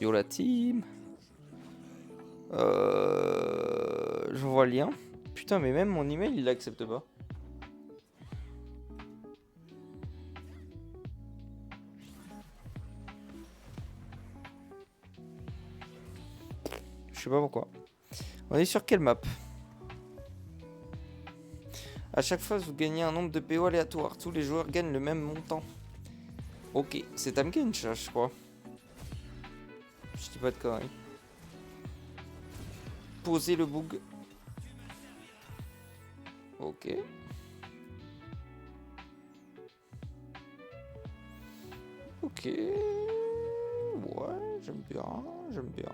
Yo la team. Je vois le lien. Putain, mais même mon email, il l'accepte pas. Je sais pas pourquoi. On est sur quelle map? À chaque fois, vous gagnez un nombre de PO aléatoire. Tous les joueurs gagnent le même montant. Ok, c'est Tamkench, je crois. Je dis pas de conneries. Poser le bug. Ok. Ok. Ouais, j'aime bien, j'aime bien.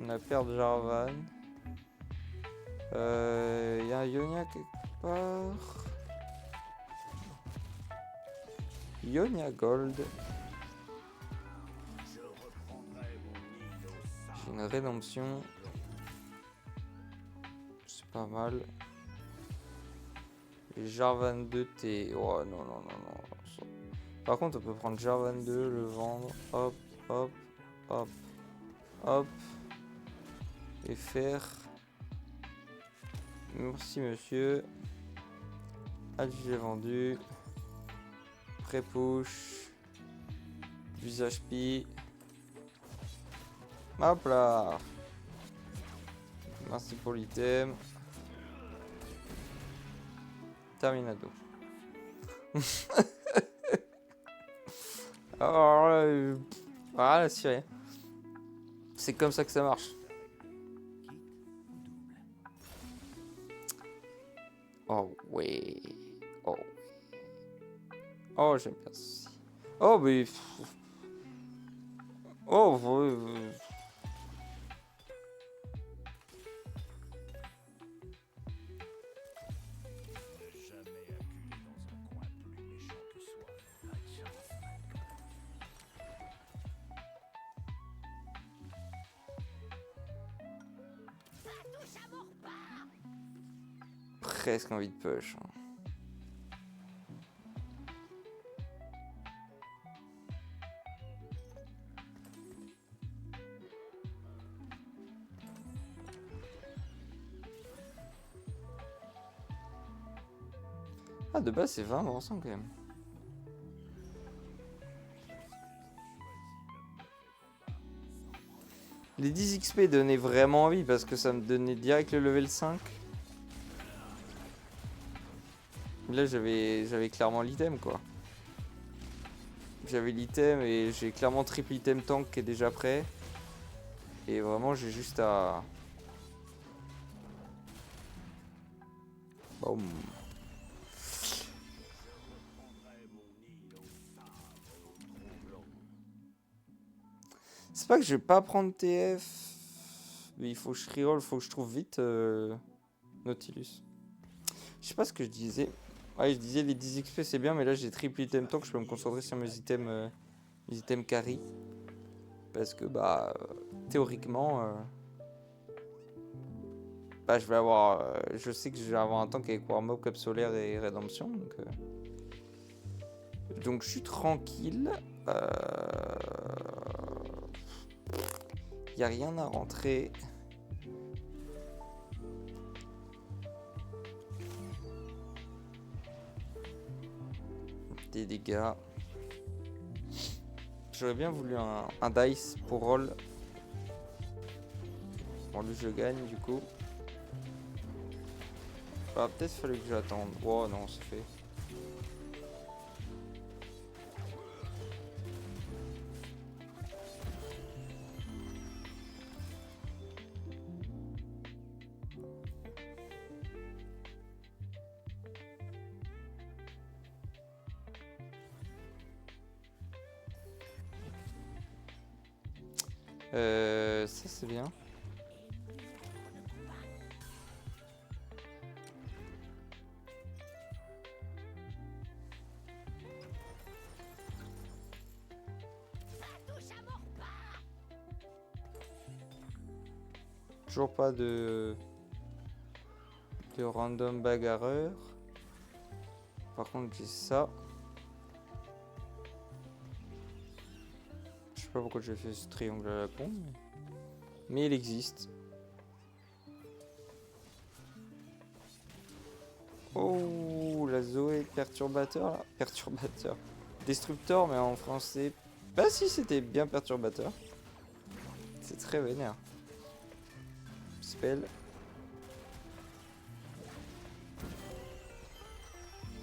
On a perdu Jarvan. Y a un Ionia quelque part. Ionia Gold. J'ai une rédemption. C'est pas mal. Et Jarvan 2T. Oh non, non, non, non. Par contre, on peut prendre Jarvan 2, le vendre. Hop, hop, hop, hop. Et faire. Merci monsieur. Adjugé vendu. Pré-push. Visage pi. Hop là. Merci pour l'item. Terminado. Alors, voilà, c'est rien. C'est comme ça que ça marche. Oh ouais. Oh. Oh, j'aime bien ceci. Oh, mais. Oh, presque envie de push. Ah, de base, c'est 20% quand même. Les 10 XP donnaient vraiment envie parce que ça me donnait direct le level 5. Là, j'avais clairement l'item, quoi. J'avais l'item et j'ai clairement triple item tank qui est déjà prêt. Et vraiment, j'ai juste à... Boum. C'est pas que je vais pas prendre TF. Mais il faut que je reroll, faut que je trouve vite Nautilus. Je sais pas ce que je disais. Ouais, je disais les 10 XP c'est bien, mais là j'ai triple item tank, je peux me concentrer sur mes items carry. Parce que bah théoriquement bah je vais avoir je sais que je vais avoir un tank avec Warmob, Cap Solaire et Rédemption donc je suis tranquille. Y a rien à rentrer. Des dégâts. J'aurais bien voulu un dice pour roll. Bon, lui je gagne du coup. Bah, peut-être fallu que j'attende. Oh non, c'est fait. Ça c'est bien. toujours pas de random bagarreur. Par contre, j'ai ça. Je sais pas pourquoi j'ai fait ce triangle à la con, mais il existe. Oh, la Zoé perturbateur là. Perturbateur. Destructeur, mais en français. Bah si, c'était bien perturbateur. C'est très vénère. Spell.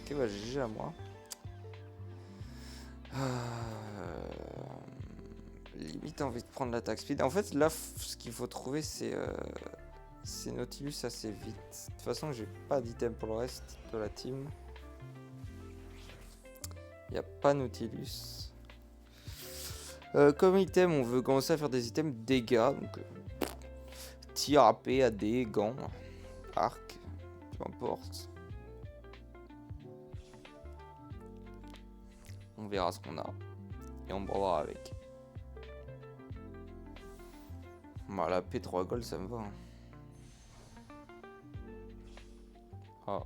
Ok, bah GG à moi. Limite envie de prendre l'attaque speed. En fait, là, ce qu'il faut trouver, c'est Nautilus assez vite. De toute façon, j'ai pas d'item pour le reste de la team. Il n'y a pas Nautilus. Comme item, on veut commencer à faire des items dégâts. Donc, tir, AP, AD, gants, arc, peu importe. On verra ce qu'on a. Et on bordera avec. Bah, la P3 gold, ça me va. Hein. Ah.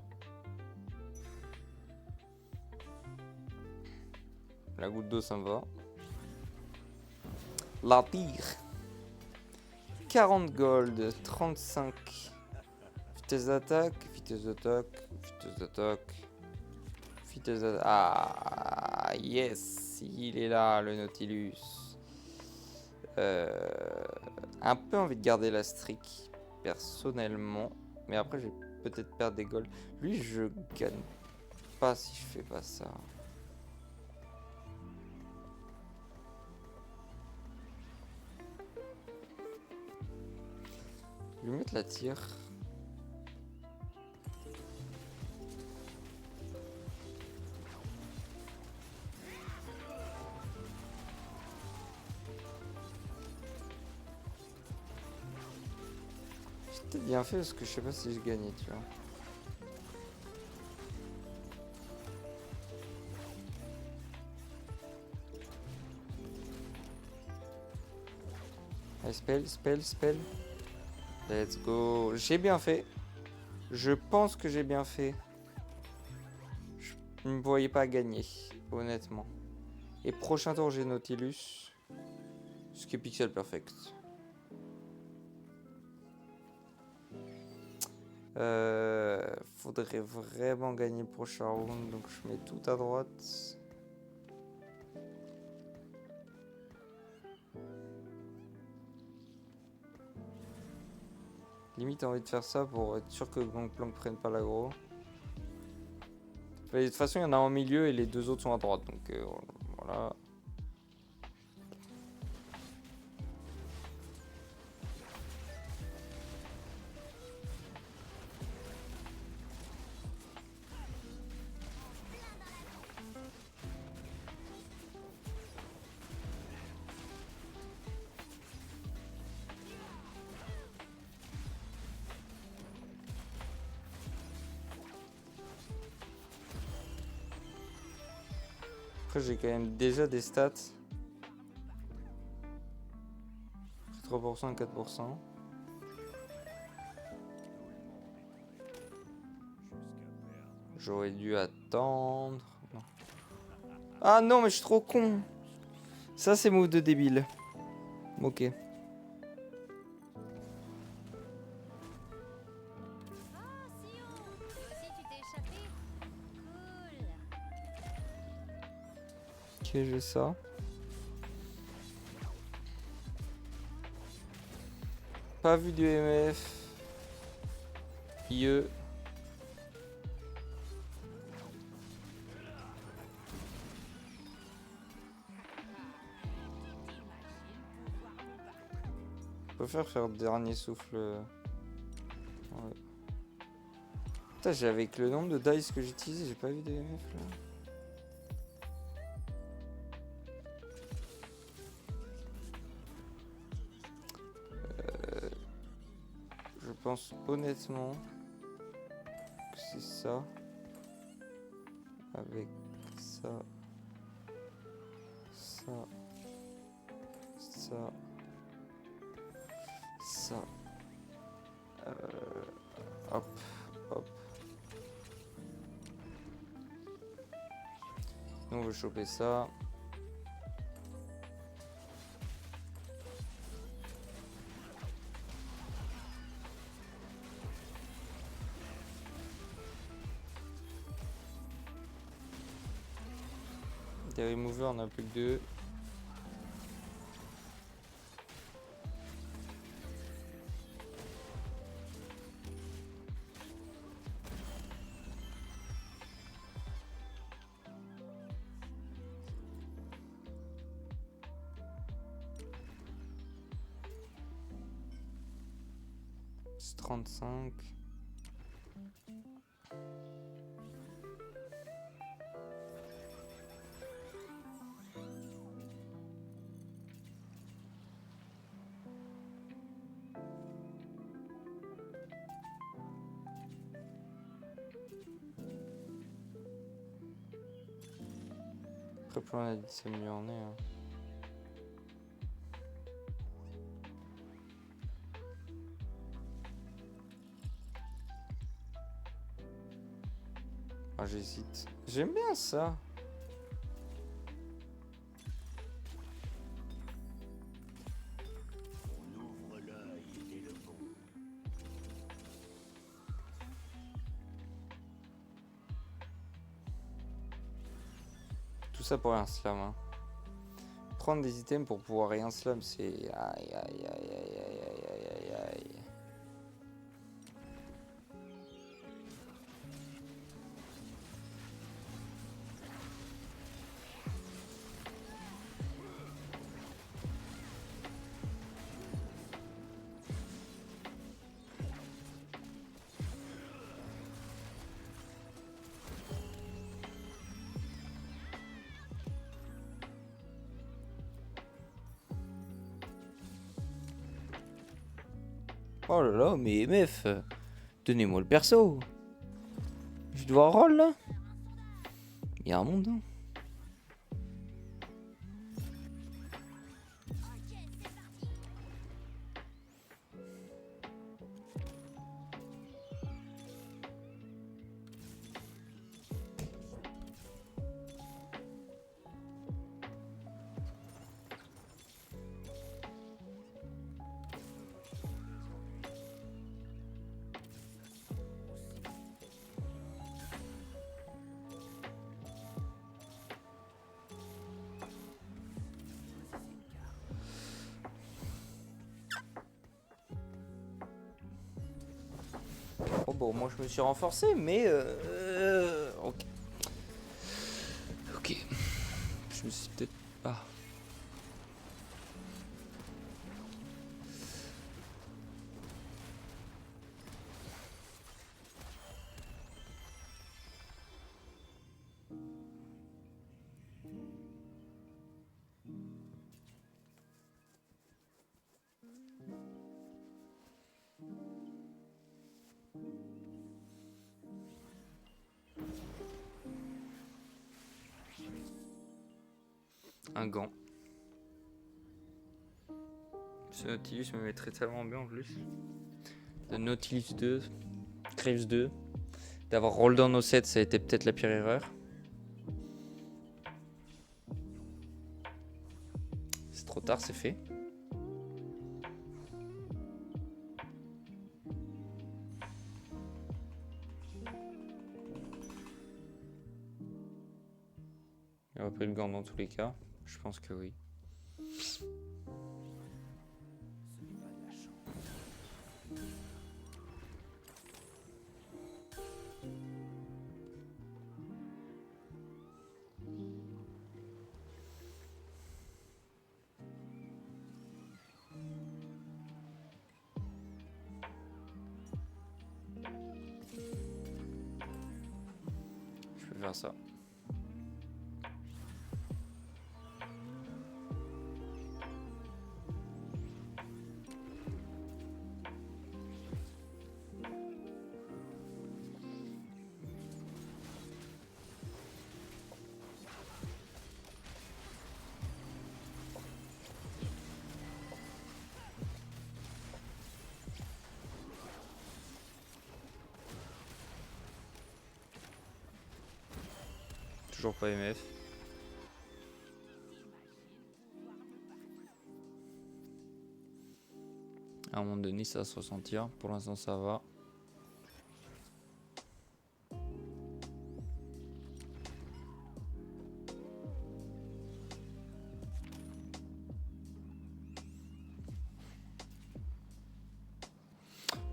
La goutte d'eau, ça me va. La tire. 40 gold, 35. Vitesse d'attaque, vitesse d'attaque, vitesse d'attaque. Vitesse d'attaque. Ah, yes, il est là, le Nautilus. Un peu envie de garder la streak, personnellement. Mais après, je vais peut-être perdre des gold. Lui, je gagne pas si je fais pas ça. Je vais mettre la tire. J'ai peut-être bien fait parce que je sais pas si je gagnais, tu vois. Allez, spell. Let's go. J'ai bien fait. Je pense que j'ai bien fait. Je ne me voyais pas gagner, honnêtement. Et prochain tour, j'ai Nautilus. Ce qui est pixel perfect. Faudrait vraiment gagner le prochain round. Donc je mets tout à droite. Limite envie de faire ça pour être sûr que Gangplank prenne pas l'aggro. De toute façon, il y en a un au milieu et les deux autres sont à droite. Donc voilà. Après, j'ai quand même déjà des stats. 3% et 4%. J'aurais dû attendre. Non. Ah non, mais je suis trop con. Ça, c'est move de débile. Ok. Ok, j'ai ça. Pas vu du MF. IE. Je préfère faire dernier souffle. Ouais. Putain, j'ai avec le nombre de dice que j'utilise, j'ai pas vu de MF là. Je pense honnêtement que c'est ça. Avec ça. Ça. Ça. Ça. Hop, hop. Nous, on veut choper ça. Des removers, on a plus que 2. C'est 35. Après, plus on a dit, c'est mieux on est. Hein. Ah, j'hésite. J'aime bien ça. Tout ça pour un slam. Hein. Prendre des items pour pouvoir rien slam, c'est... Aïe, aïe, aïe, aïe, aïe, aïe, aïe, aïe. Oh là là, mais meuf, donnez-moi le perso. Je dois un rôle là. Il y a un monde. Hein. Oh bon, moi je me suis renforcé, mais ok. Ok. Je me suis peut-être pas. Un gant. Ce Nautilus me mettrait tellement bien en plus. Le Nautilus 2, Graves 2. D'avoir roll down au 7, ça a été peut-être la pire erreur. C'est trop tard, c'est fait. Il n'y aura pas eu le gant dans tous les cas. Je pense que oui. Je peux faire ça. toujours pas MF. À un moment donné, ça va se ressentir. Pour l'instant, ça va.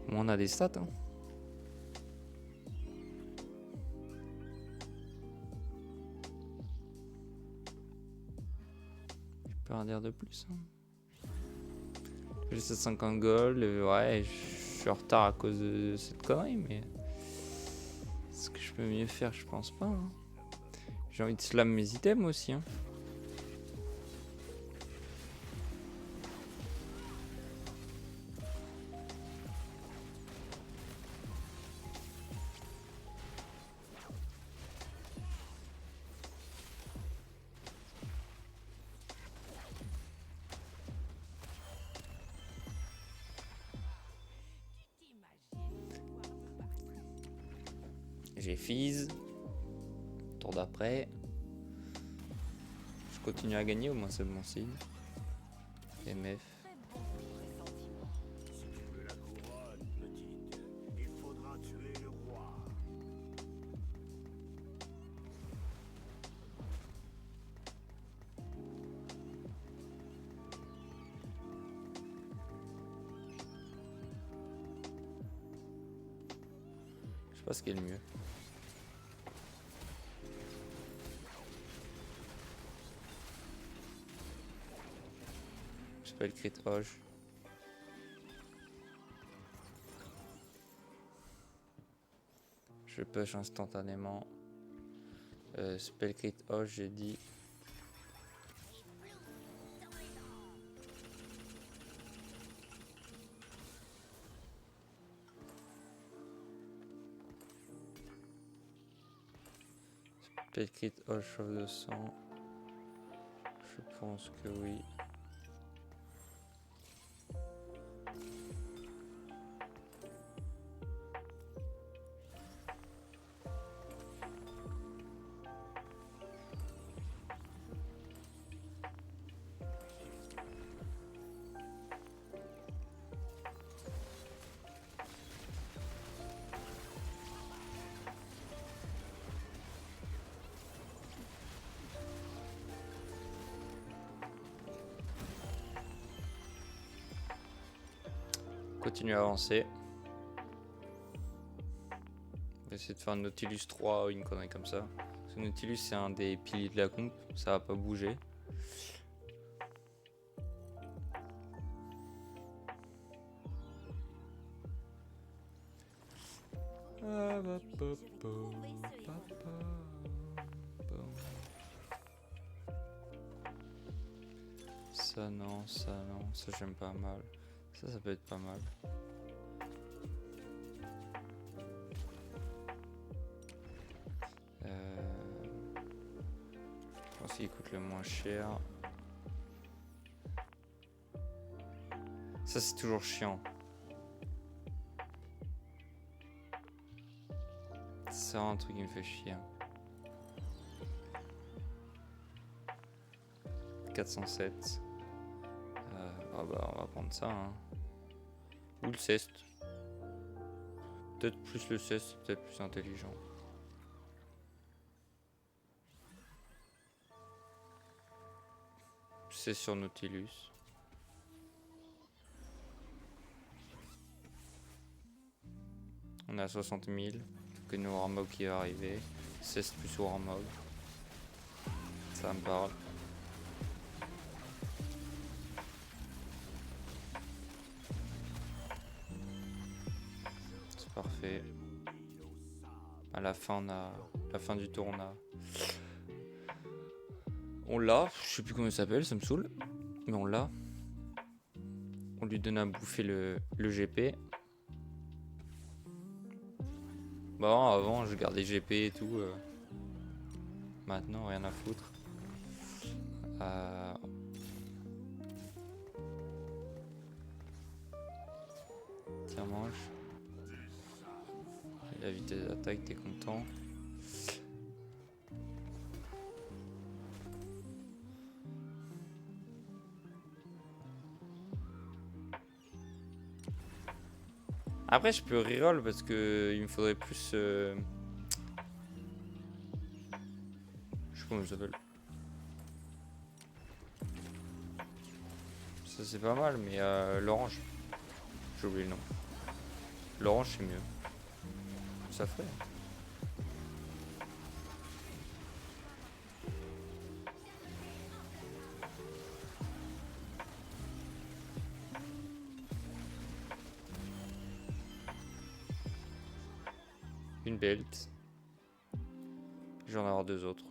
Bon, on a des stats. Hein. Je peux rien dire de plus. Hein. J'ai 750 gold. Ouais, je suis en retard à cause de cette connerie, mais est-ce que je peux mieux faire? Je pense pas. Hein. J'ai envie de slam mes items aussi. Hein. J'ai Fizz. Tour d'après. Je continue à gagner, au moins c'est bon signe. MF. Je sais pas ce qui est le mieux. Spell crit Hoche. Je push instantanément. Spell crit Hoche, j'ai dit. Spell crit Hoche chauffe de sang. Je pense que oui. Continue à avancer. On va essayer de faire un Nautilus 3 ou une connerie comme ça. Ce Nautilus c'est un des piliers de la comp, ça va pas bouger. Ça non, ça j'aime pas mal. Ça peut être pas mal. Je pense qu'il coûte le moins cher. Ça c'est toujours chiant. C'est un truc qui me fait chier. 407. Ah bah on va prendre ça. Hein. Ou le cest. Peut-être plus le cest, c'est peut-être plus intelligent. C'est sur Nautilus. On a 60 000. Que nous Warmog qui va arriver. 16 plus Warmog. Ça me parle. C'est parfait. À la fin, la fin du tour, on l'a. Je sais plus comment il s'appelle, ça me saoule. Mais on l'a. On lui donne à bouffer le GP. Bon, avant, je gardais GP et tout. Maintenant, rien à foutre. Tiens, mange. La vitesse d'attaque, t'es content. Après, je peux reroll parce que il me faudrait plus. Je sais pas comment ça s'appelle. Ça, c'est pas mal, mais l'orange. J'ai oublié le nom. L'orange, c'est mieux. Ça fait. Une belt. Je vais en avoir deux autres.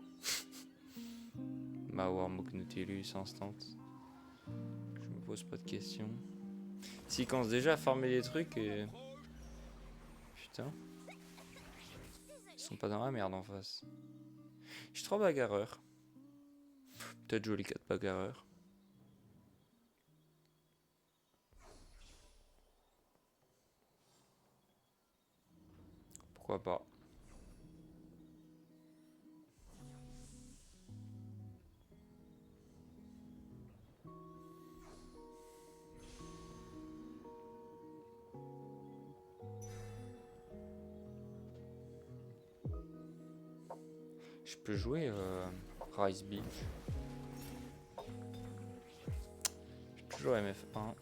Mawar, Nautilus, Instant. Je me pose pas de questions. S'ils commencent déjà à farmer les trucs et... Putain. Ils sont pas dans la merde en face. J'ai 3 bagarreurs. Peut-être joli 4 bagarreurs. Pourquoi pas. Je peux jouer Rise Beach. Je peux jouer MF1.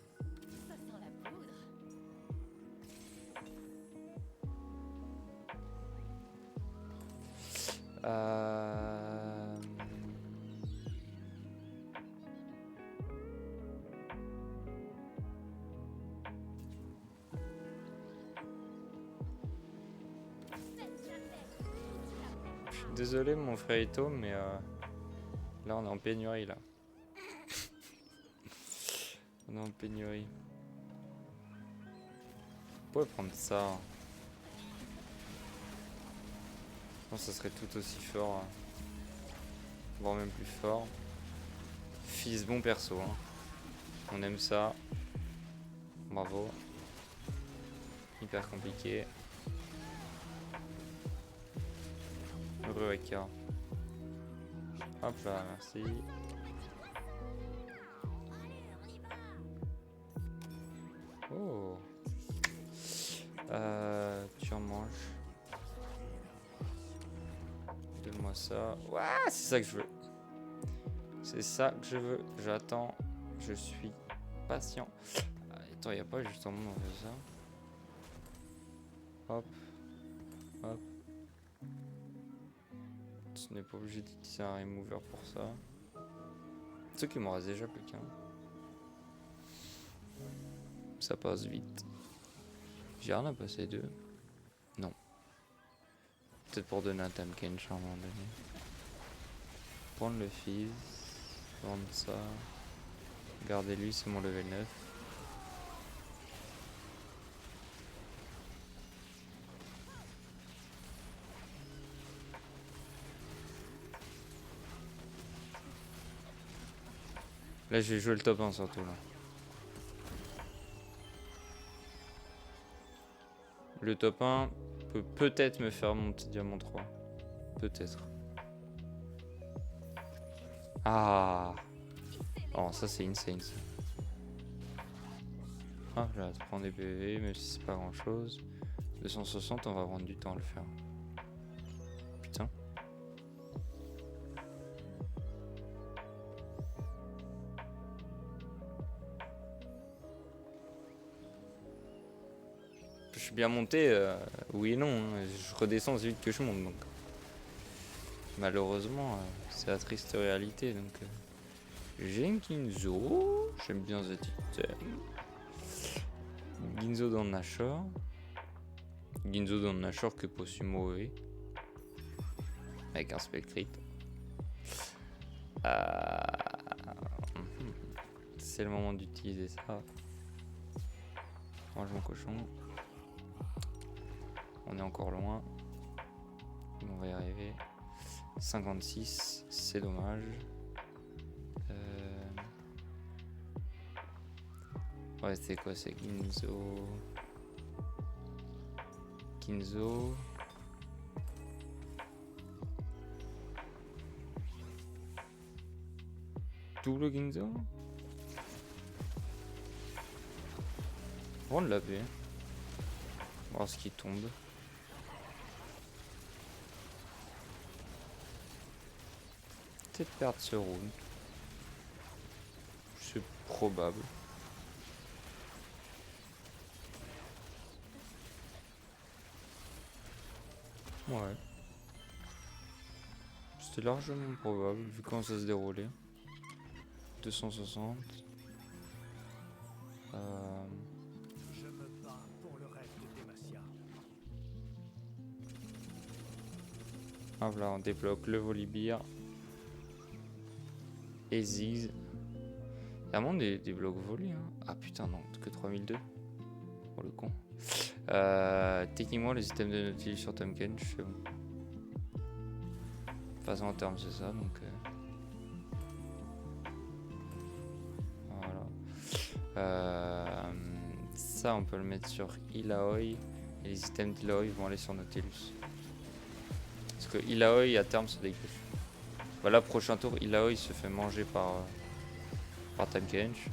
Désolé mon frère Ito, mais là on est en pénurie là. On est en pénurie. On pourrait prendre ça. Je pense que ça serait tout aussi fort. Voire même plus fort. Fils bon perso. Hein. On aime ça. Bravo. Hyper compliqué. Heureux Eka. Hop là, merci. Oh. Tu en manges. Donne-moi ça. Ouah, c'est ça que je veux. C'est ça que je veux. J'attends. Je suis patient. Attends, y a pas juste un moment on fait ça. Hop. Hop. Tu n'es pas obligé d'utiliser un remover pour ça. C'est qu'il m'en reste déjà plus qu'un. Ça passe vite. J'ai rien à passer deux. Non. Peut-être pour donner un Tamkench à un moment donné. Prendre le fils. Vendre ça. Garder lui, c'est mon level 9. Là, je vais jouer le top 1 surtout. Là. Le top 1 peut peut-être me faire monter diamant 3. Peut-être. Ah. Oh, ça c'est insane ça. Ah, là, tu prends des PV, même si c'est pas grand chose. 260, on va prendre du temps à le faire. Putain. Je suis bien monté, oui et non. Hein. Je redescends aussi vite que je monte donc. Malheureusement, c'est la triste réalité donc. J'ai une Ginzo, j'aime bien cet item. Ginzo dans le Nashor. Ginzo dans le Nashor que Possumo est. Avec un Spectrite. C'est le moment d'utiliser ça. Range mon cochon. On est encore loin. On va y arriver. 56, c'est dommage. Ouais, c'est quoi? C'est Ginzo. Ginzo. Double Ginzo. Rendre la paix. voir ce qui tombe. Peut-être perdre ce round. C'est probable. Ouais. C'était largement probable vu comment ça se déroulait. 260. Je me bats pour le rêve de Demacia. Ah voilà, on débloque le Volibear. Et Ziggs. Il y a vraiment des blocs volés. Hein. Ah putain, non, que 3002. Pour le con. Techniquement, les items de Nautilus sur Tahm Kench, c'est bon. De toute façon, en termes, c'est ça. Donc, voilà. Ça, on peut le mettre sur Illaoi. Et les items d'Illaoi vont aller sur Nautilus. Parce que Illaoi, à terme, ça dégage. Voilà, prochain tour, Illaoi se fait manger par Tahm Kench.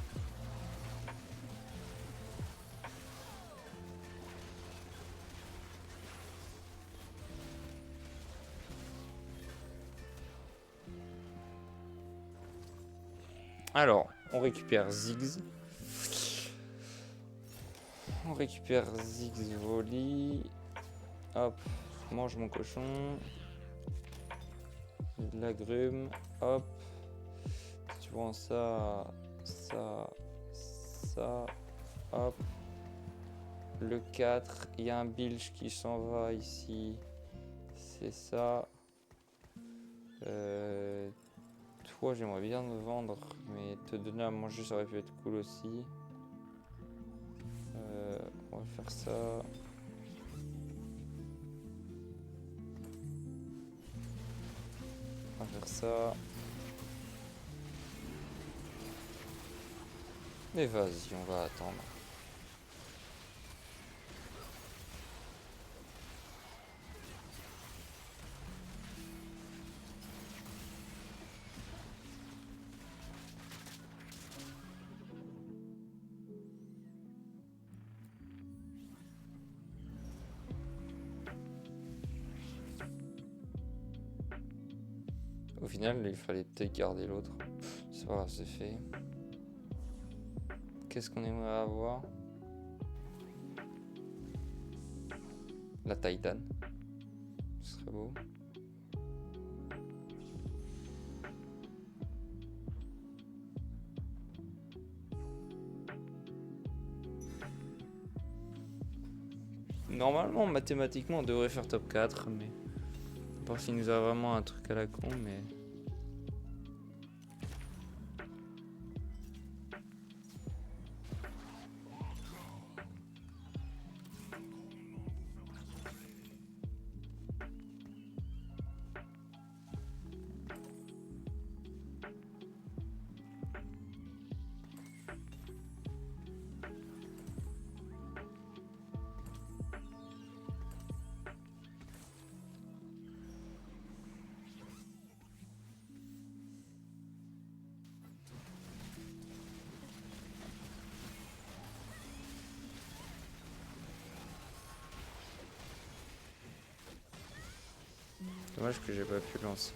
Alors, on récupère Ziggs. On récupère Ziggs Volley. Hop, mange mon cochon. De l'agrume. Hop. Tu vois ça, ça, ça. Hop. Le 4. Il y a un bilge qui s'en va ici. C'est ça. Toi, j'aimerais bien me vendre, mais te donner à manger, ça aurait pu être cool aussi. On va faire ça. On va faire ça. Mais vas-y, on va attendre. Au final, il fallait peut-être garder l'autre. C'est pas grave, c'est fait. Qu'est-ce qu'on aimerait avoir? La Titan. Ce serait beau. Normalement, mathématiquement, on devrait faire top 4, mais... Voir s'il nous a vraiment un truc à la con, mais... Dommage que j'ai pas pu lancer...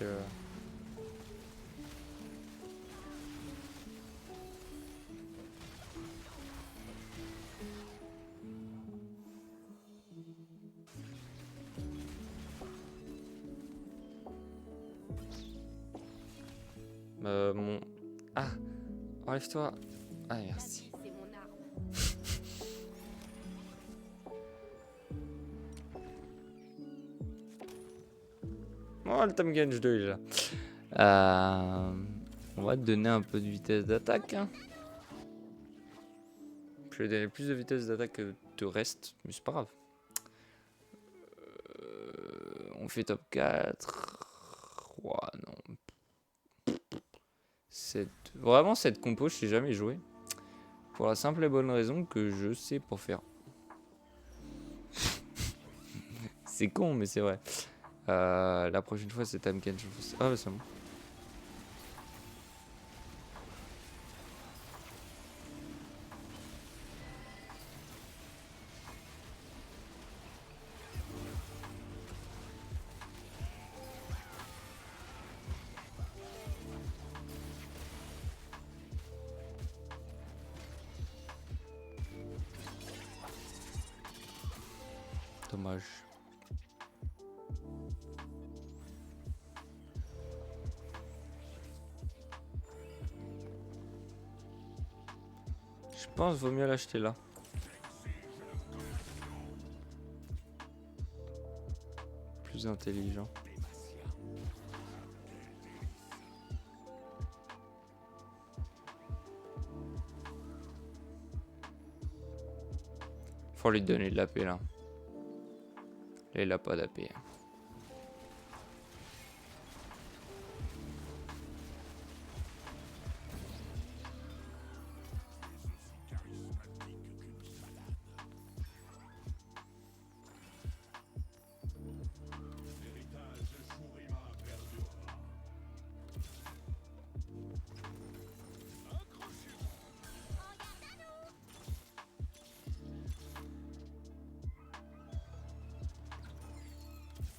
mon... Ah, enlève-toi. Ah, merci. C'est mon arme. Oh, le Tahm Kench 2 il est là. On va te donner un peu de vitesse d'attaque. Hein. Je vais donner plus de vitesse d'attaque que de reste, mais c'est pas grave. On fait top 4. Ouah, non. Vraiment, cette compo, je sais jamais joué. Pour la simple et bonne raison que je sais pas faire. C'est con, mais c'est vrai. La prochaine fois, c'est Tahm Kench. Ah, bah, c'est bon. Dommage. Je pense vaut mieux l'acheter là. Plus intelligent. Faut lui donner de la paix là. Là il a pas d'AP.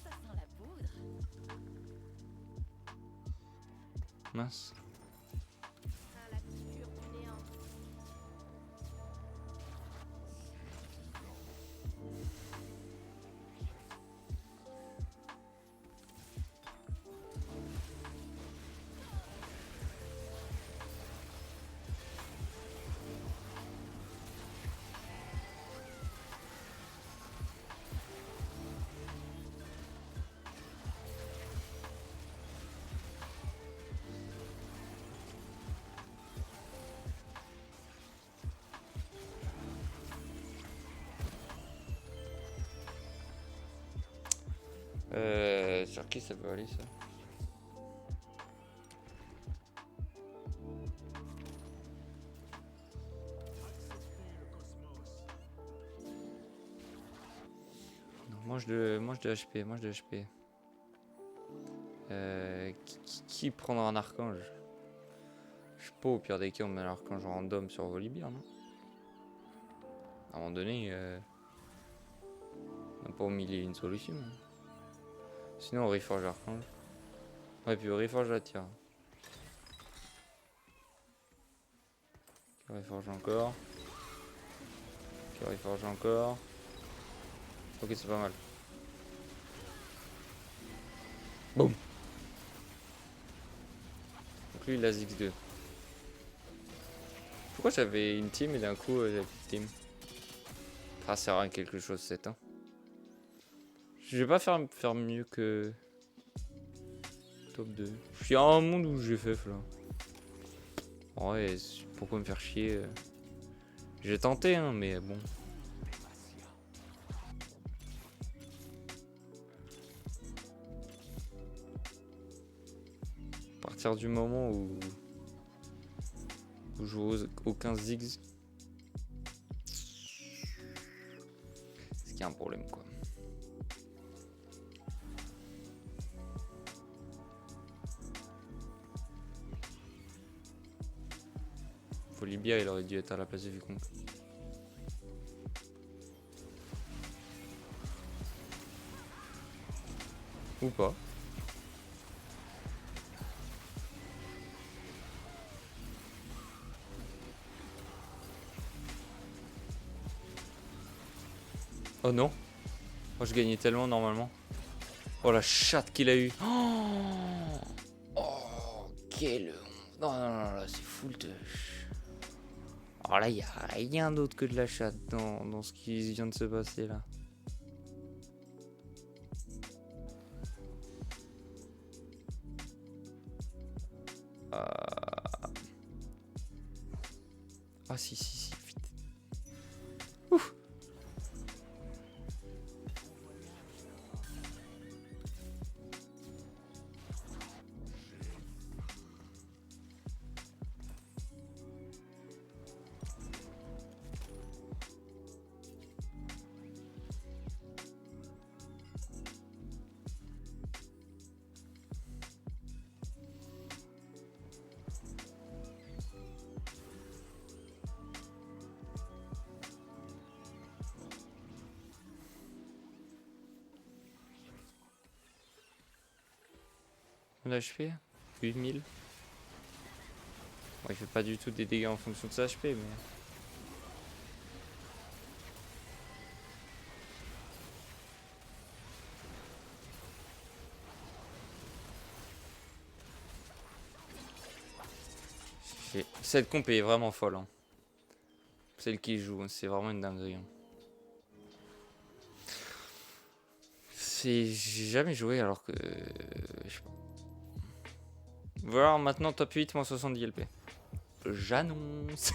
Ça sent la poudre. Mince. À la couture du néant. Sur qui ça peut aller ça? Non, mange de HP, mange de HP. Qui prendra un archange? Je sais pas, au pire des cas on met un archange random sur Volibear, non? À un moment donné, on n'a pas omis une solution. Sinon on reforge l'archange. Ouais, puis on reforge la tire. On reforge encore. On reforge encore. Ok, c'est pas mal. Boum. Donc lui il a Ziggs2. Pourquoi j'avais une team et d'un coup la petite team? Ah, c'est rien quelque chose c'est hein. Je vais pas faire mieux que top 2. Je suis à un monde où j'ai fait là. Ouais, pourquoi me faire chier? J'ai tenté hein, mais bon. À partir du moment où je joue aucun Ziggs, c'est qu'il y a un problème quoi. Volibear il aurait dû être à la place de Vicomte. Ou pas. Oh non. Moi je gagnais tellement normalement. Oh la chatte qu'il a eu. Oh quelle honte. Non non non, là c'est full touch. Alors là il n'y a rien d'autre que de la chatte dans ce qui vient de se passer là. Ah si si si vite. Ouf. L'HP 8000. Bon, il fait pas du tout des dégâts en fonction de sa HP, mais. Ok. Cette comp est vraiment folle. Hein. Celle qui joue, c'est vraiment une dinguerie. Hein. J'ai jamais joué alors que... je sais pas. Voilà, maintenant top 8, moins 70 LP. J'annonce.